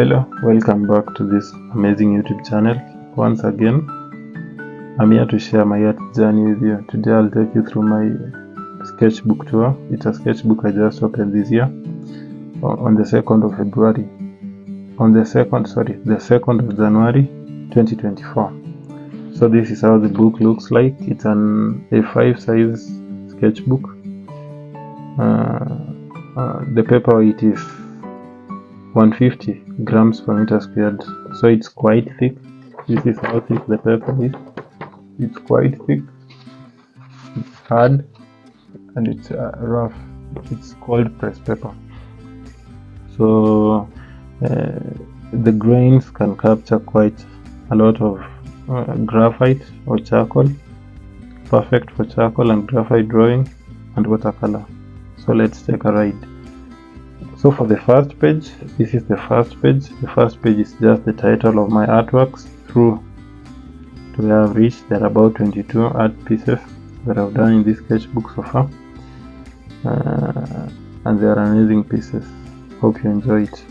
Hello, welcome back to this amazing YouTube channel. Once again, I'm here to share my art journey with you. Today I'll take you through my sketchbook tour. It's a sketchbook I just opened this year on the 2nd of February. The 2nd of January 2024. So this is how the book looks like. It's an A5 size sketchbook. The paper weight is 150 grams per meter squared, so it's quite thick. This is how thick the paper is. It's quite thick, it's hard, and it's rough. It's called pressed paper. So the grains can capture quite a lot of graphite or charcoal. Perfect for charcoal and graphite drawing and watercolor. So let's take a ride. So for the first page, this is the first page. The first page is just the title of my artworks through to where I've reached. There are about 22 art pieces that I've done in this sketchbook so far, and they are amazing pieces. Hope you enjoy it.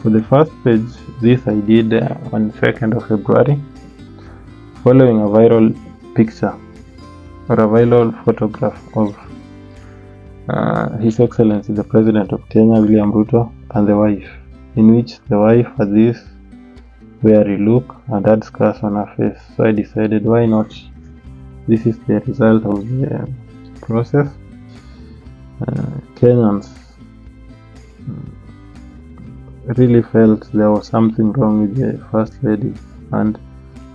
For the first page, this I did on 2nd of February, following a viral picture or a viral photograph of His Excellency the President of Kenya, William Ruto, and the wife, in which the wife had this weary look and had scars on her face. So I decided, why not? This is the result of the process. Kenyans really felt there was something wrong with the First Lady, and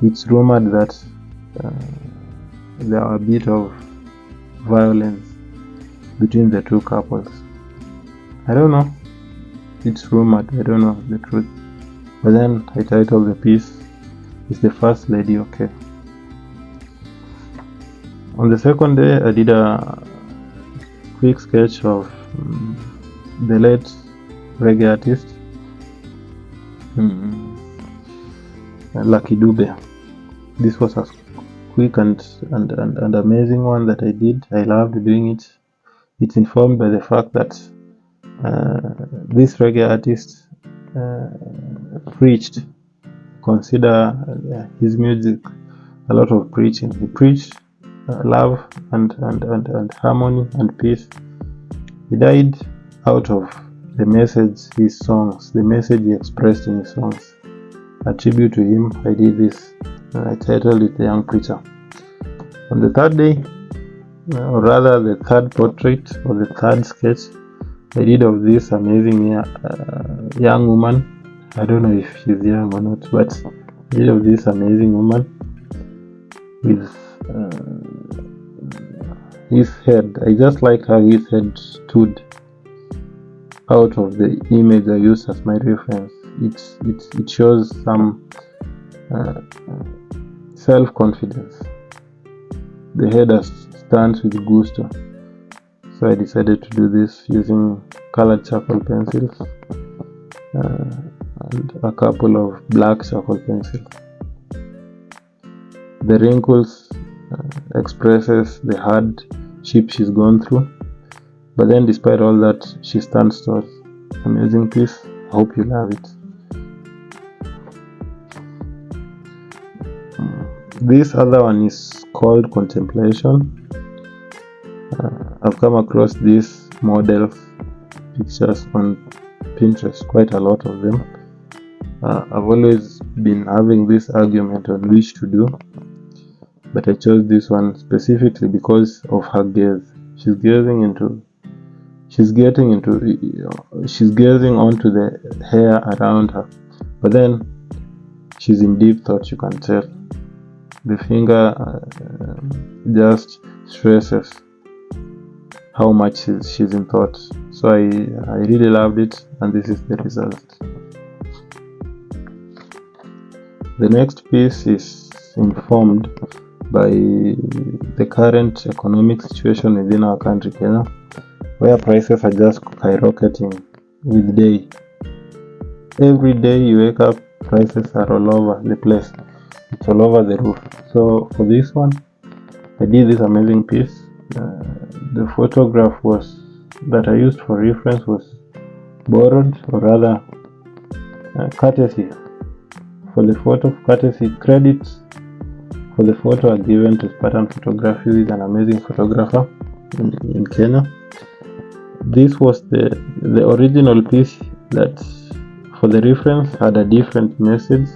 it's rumored that there are a bit of violence between the two couples. I don't know, it's rumored, I don't know the truth. But then I titled the piece, "Is the First Lady okay?" On the second day, I did a quick sketch of the late reggae artist Lucky Dube. This was a quick and amazing one that I did. I loved doing it. It's informed by the fact that this reggae artist preached. Consider his music a lot of preaching. He preached love and harmony and peace. He died out of the message his songs, the message he expressed in his songs. A tribute to him, I did this. I titled it "The Young Preacher." On the third day, or rather the third portrait or the third sketch I did of this amazing young woman. I don't know if she's young or not, but I did of this amazing woman with his head. I just like how his head stood out of the image I used as my reference. It shows some self-confidence. The head stands with gusto. So I decided to do this using colored charcoal pencils and a couple of black charcoal pencils. The wrinkles expresses the hardship she's gone through, but then despite all that, she stands tall. Amazing piece. I hope you love it. This other one is called Contemplation. I've come across these model pictures on Pinterest, quite a lot of them. I've always been having this argument on which to do, but I chose this one specifically because of her gaze. She's gazing onto the hair around her, but then she's in deep thought, you can tell. The finger just stresses how much she's in thought. So I really loved it, and this is the result. The next piece is informed by the current economic situation within our country, Kenya, where prices are just skyrocketing with day. Every day you wake up, prices are all over the place. It's all over the roof. So for this one, I did this amazing piece. The photograph that I used for reference was borrowed, or rather Courtesy for the photo, courtesy credits for the photo are given to Spartan Photography, who is an amazing photographer in Kenya. This was the original piece that for the reference had a different message.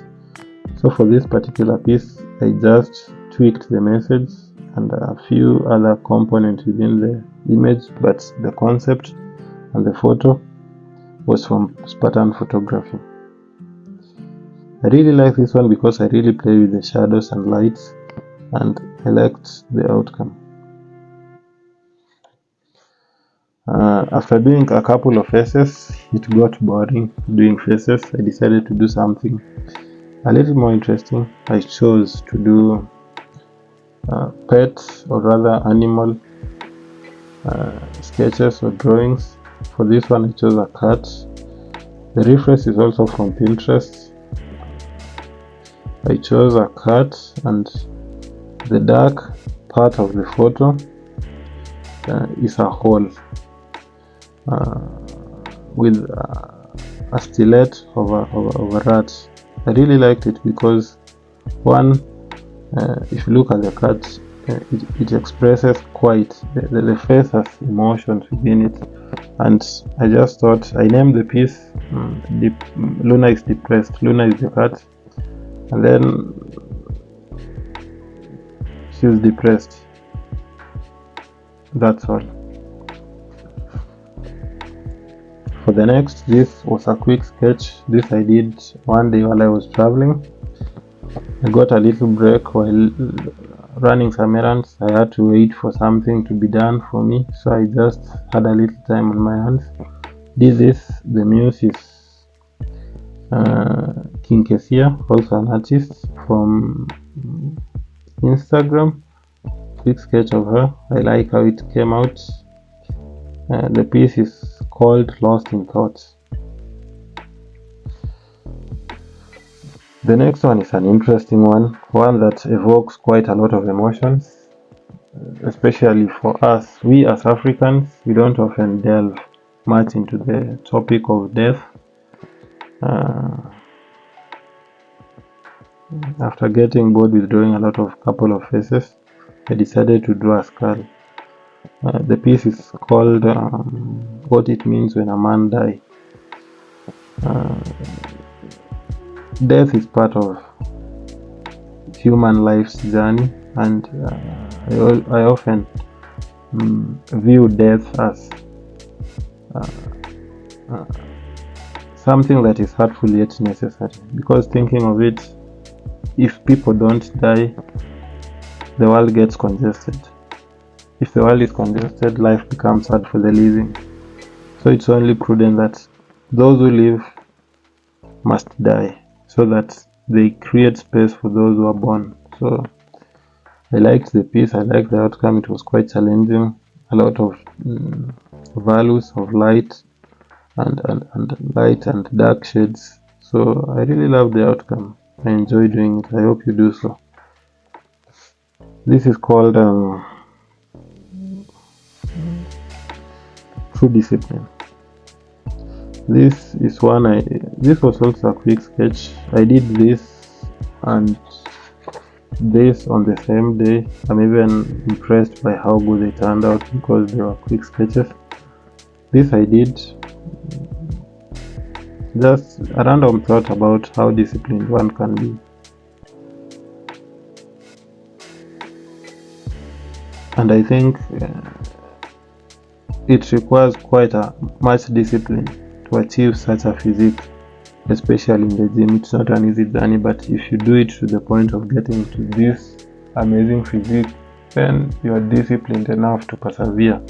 So for this particular piece, I just tweaked the message and a few other components within the image, but the concept and the photo was from Spartan Photography. I really like this one because I really play with the shadows and lights, and I liked the outcome. After doing a couple of faces, it got boring doing faces. I decided to do something a little more interesting. I chose to do pets, or rather animal sketches or drawings. For this one, I chose a cat. The reference is also from Pinterest. I chose a cat, and the dark part of the photo is a hole with a stilet of a rat. I really liked it because one, if you look at the cat, it expresses quite, the face has emotions within it, and I just thought, I named the piece Luna is depressed. Luna is the cat, and then she's depressed. That's all. For the next, this was a quick sketch. This I did one day while I was traveling. I got a little break while running some errands. I had to wait for something to be done for me, so I just had a little time on my hands. Did this. The muse is Kinkesia, also an artist from Instagram. Quick sketch of her. I like how it came out. The piece is called Lost in Thoughts. The next one is an interesting one that evokes quite a lot of emotions, especially for us. We as Africans, we don't often delve much into the topic of death. After getting bored with drawing a couple of faces, I decided to draw a skull. The piece is called What It Means When a Man Dies. Death is part of human life's journey, and I often view death as something that is hurtful yet necessary, because thinking of it, if people don't die, the world gets congested. If the world is congested, life becomes hard for the living. So it's only prudent that those who live must die, so that they create space for those who are born. So I liked the piece, I liked the outcome. It was quite challenging, a lot of values of light and light and dark shades. So I really love the outcome. I enjoy doing it. I hope you do so. This is called True Discipline. This is this was also a quick sketch. I did this and this on the same day. I'm even impressed by how good they turned out because they were quick sketches. This I did just a random thought about how disciplined one can be. And I think it requires quite much discipline to achieve such a physique, especially in the gym. It's not an easy journey, but if you do it to the point of getting to this amazing physique, then you are disciplined enough to persevere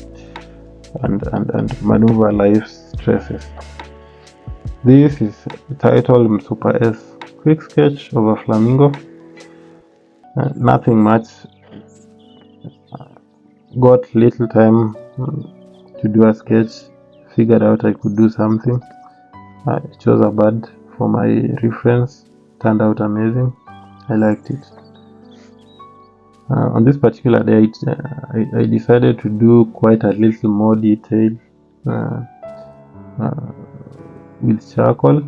and maneuver life's stresses. This is titled Super S. Quick sketch of a flamingo. Nothing much. Got little time to do a sketch. Figured out I could do something. I chose a bird for my reference. Turned out amazing. I liked it. On this particular day, I decided to do quite a little more detail with charcoal.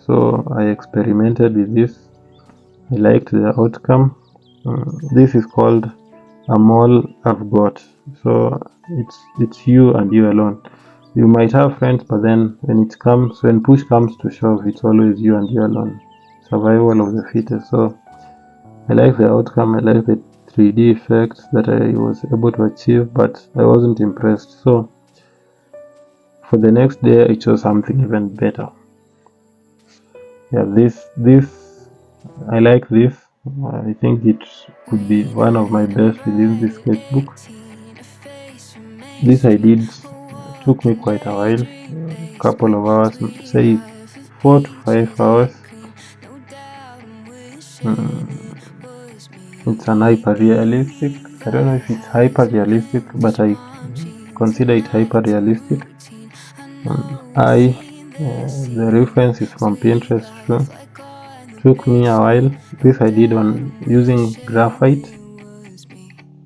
so I experimented with this. I liked the outcome. This is called a mole I've got. So it's you and you alone. You might have friends, but then when push comes to shove, it's always you and you alone. Survival of the fittest. So I like the outcome. I like the 3D effects that I was able to achieve, but I wasn't impressed. So for the next day, I chose something even better. Yeah, this I like this. I think it could be one of my best within this sketchbook. This I did took me quite a while, a couple of hours, say 4 to 5 hours. It's an hyper-realistic. I don't know if it's hyper-realistic, but I consider it hyper-realistic. The reference is from Pinterest too. Took me a while. This I did on using graphite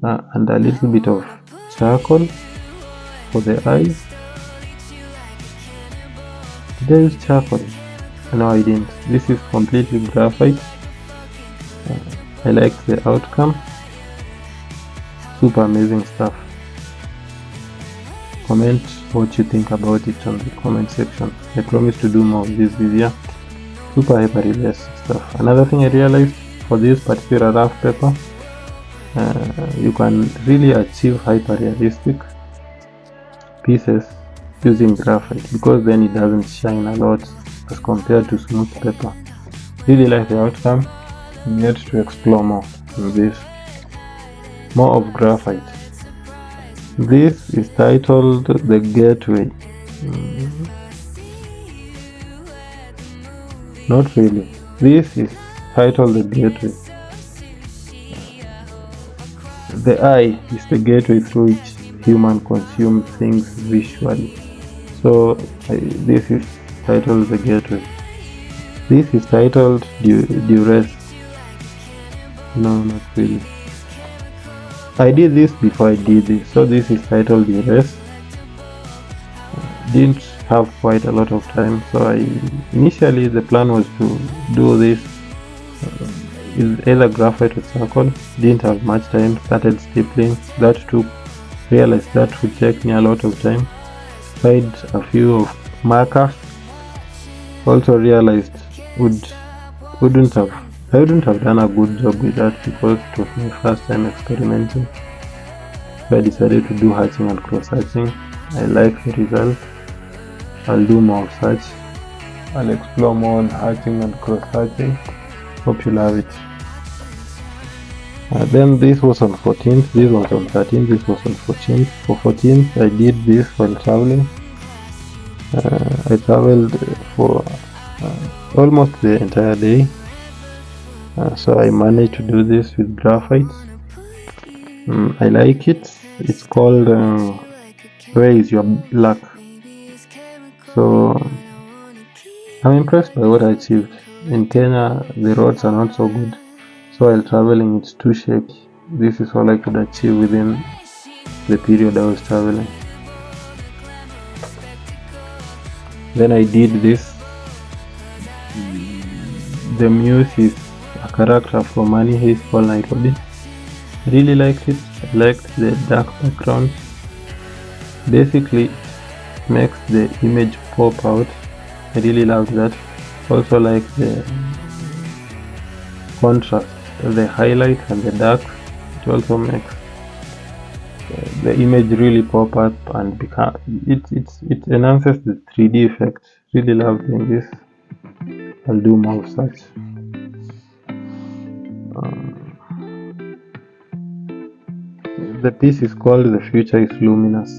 and a little bit of charcoal for the eyes. Did I use charcoal? No, I didn't. This is completely graphite. I liked the outcome. Super amazing stuff. Comment what you think about it on the comment section. I promise to do more of this video. Super hyper-realistic stuff. Another thing I realized for this particular rough paper, you can really achieve hyper-realistic pieces using graphite, because then it doesn't shine a lot as compared to smooth paper. Really like the outcome. Get to explore more in this. More of graphite. This is titled The Gateway. Not really. This is titled The Gateway. The eye is the gateway through which humans consume things visually. So this is titled The Gateway. This is titled Duress. No, not really. I did this before I did this. So this is titled Duress. Didn't have quite a lot of time, so initially the plan was to do this with either graphite or charcoal. Didn't have much time. Started stapling. Realized that would take me a lot of time. Tried a few of markers. Also realized I wouldn't have done a good job with that, because it was my first time experimenting. So I decided to do hatching and cross hatching. I like the result. I'll do more of such. I'll explore more on hatching and cross hatching. Hope you love it. Then this was on 14th, this was on 13th, this was on 14th. For 14th, I did this while traveling. I traveled for almost the entire day. So I managed to do this with graphite. I like it. It's called Where Is Your Luck? So I'm impressed by what I achieved. In Kenya, the roads are not so good, so while traveling it's too shaky. This is all I could achieve within the period I was traveling. Then I did this. The muse is a character from Money Heist called Nairobi. I really liked it. I liked the dark background. Basically, it makes the image pop out. I really loved that. Also like the contrast, the highlight and the dark. It also makes the image really pop up and it enhances the 3D effect. Really love doing this. I'll do more of such. The piece is called The Future is Luminous.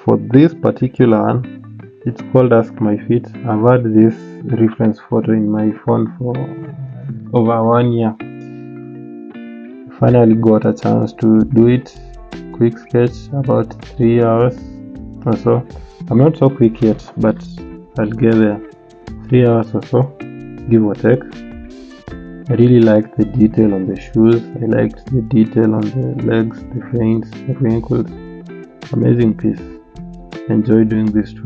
For this particular one, it's called Ask My Feet. I've had this reference photo in my phone for over 1 year. Finally got a chance to do it. Quick sketch, about 3 hours or so. I'm not so quick yet, but I'll get there. 3 hours or so, give or take. I really liked the detail on the shoes. I liked the detail on the legs, the veins, the wrinkles. Amazing piece. Enjoy doing this too.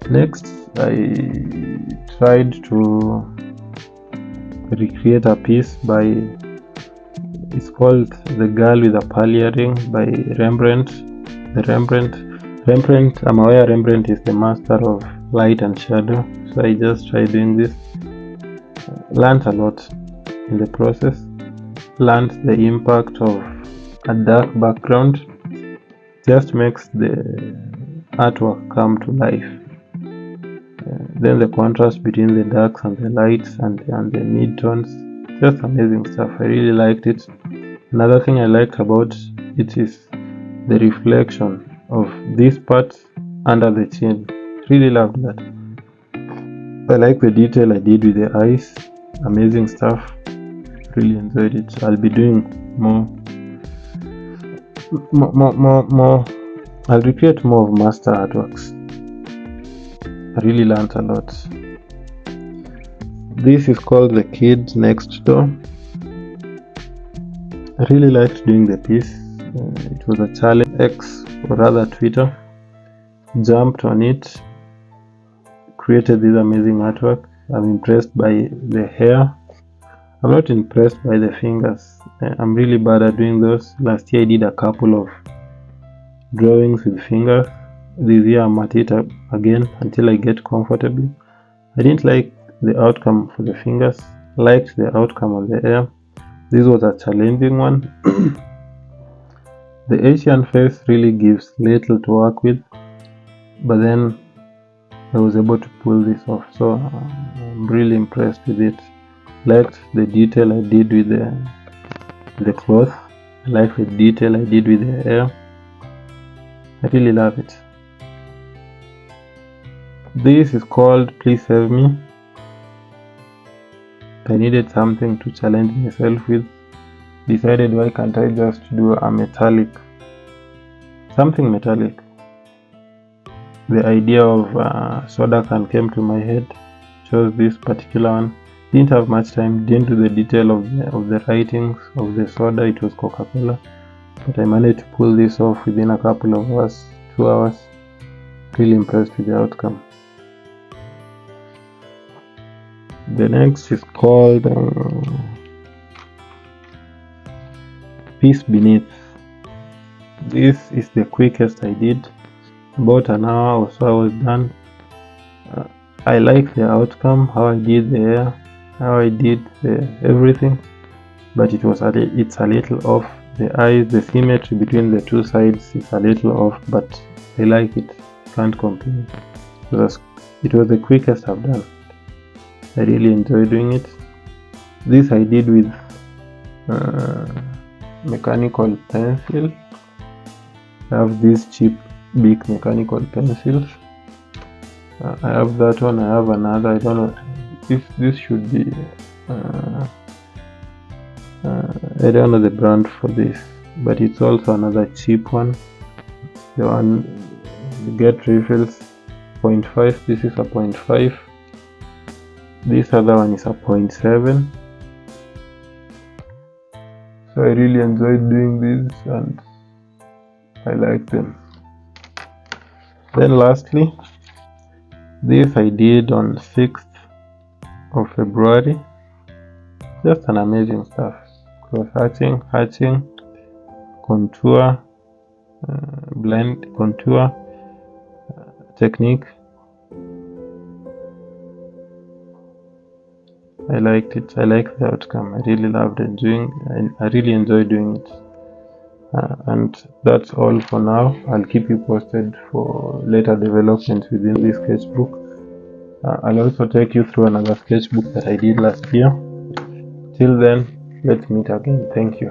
Next, I tried to recreate a piece by, it's called The Girl with a Pearl Earring by Rembrandt. Rembrandt, I'm aware Rembrandt is the master of light and shadow, so I just tried doing this. Learned a lot in the process. Learned the impact of a dark background. Just makes the artwork come to life. Then the contrast between the darks and the lights and the mid-tones, just amazing stuff. I really liked it. Another thing I liked about it is the reflection of this part under the chin. Really loved that. I like the detail I did with the eyes. Amazing stuff. Really enjoyed it. I'll be doing more. I'll recreate more of master artworks. I really learned a lot. This is called The Kid Next Door. I really liked doing the piece. It was a challenge. X, or rather Twitter, jumped on it, created this amazing artwork. I'm impressed by the hair. I'm not impressed by the fingers. I'm really bad at doing those. Last year I did a couple of drawings with fingers. This year I'm at it again until I get comfortable. I didn't like the outcome for the fingers. Liked the outcome on the hair. This was a challenging one. The Asian face really gives little to work with, but then I was able to pull this off, so I'm really impressed with it. Liked the detail I did with the cloth. I like the detail I did with the hair. I really love it. This is called Please Save Me. I needed something to challenge myself with. Decided, why can't I just do a metallic, something metallic. The idea of soda can came to my head. Chose this particular one. Didn't have much time, didn't do the detail of the writings of the soda. It was Coca-Cola, but I managed to pull this off within a couple of hours, 2 hours. Really impressed with the outcome. The next is called Peace Beneath. This is the quickest I did. About an hour or so I was done. I like the outcome, how I did the hair, how I did everything, but it's a little off. The eyes, the symmetry between the two sides is a little off, but I like it. Can't complain. It was the quickest I've done. I really enjoy doing it. This I did with mechanical pencil. I have these cheap big mechanical pencils. I have that one. I have another. I don't know if this should be. I don't know the brand for this, but it's also another cheap one. The one you get refills 0.5. This is a 0.5. This other one is a 0.7. So I really enjoyed doing these and I like them. Then lastly, this I did on 6th of February. Just an amazing stuff. Cross hatching, contour, blend, contour, technique. I liked it. I liked the outcome. I really loved it. I really enjoyed doing it. And that's all for now. I'll keep you posted for later developments within this sketchbook. I'll also take you through another sketchbook that I did last year. Till then, let's meet again. Thank you.